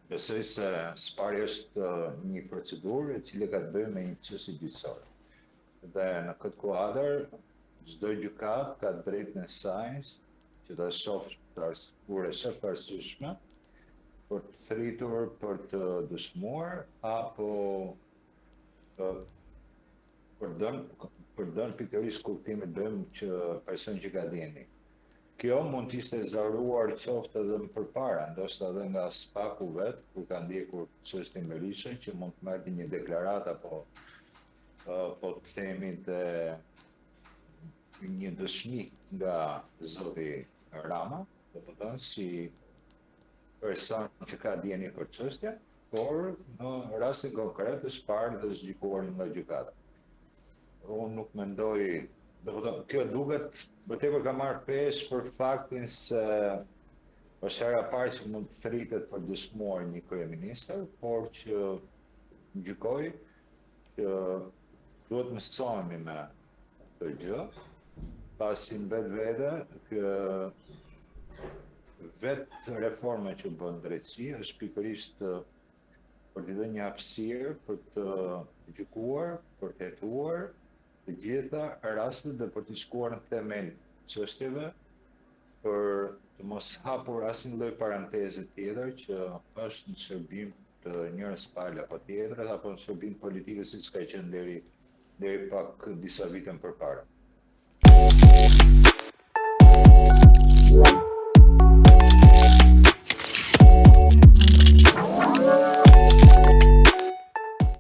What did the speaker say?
Besoj se sparja është një procedurë e cila ka të bëjë me një çështje gjyqësore. Dhe në këtë kuadër, çdo gjykatë ka drejtën e saj që ta shohë kur e shef arsyeshme për të thritur, për të dëshmuar apo për dënë pikërisht kuptimin dëm që person që ka dhënë. Kjo mund të ishte zaruar qoftë edhe më përpara, ndoshta edhe nga SPAK-u vet, kur ka ndjekur çështjen Berishën, që mund të marrë një deklaratë apo po të themi një dëshmi nga zoti Rama, do të thënë si person që ka dieni për çështjen, por në rastin konkret është parë dhe është gjykuar nga gjykata. Unë nuk mendoj, kjo duket vërtet ka marrë pesh për faktin se është hera parë që mund të thritet për dëshmuar një kryeministër, por që gjykoj që duhet mësohemi me këtë gjë, pasi në vetvete vetë reforma që bën drejtësia është pikërisht për të dhënë një hapësirë për të gjykuar, për të hetuar të gjitha rastet dhe për të shkuar në themel çështjeve, për të mos hapur asnjë lloj paranteze tjetër që është në shërbim të njërës palë apo tjetrës, apo në shërbim politikës siç ka qenë deri pak disa vite më përpara.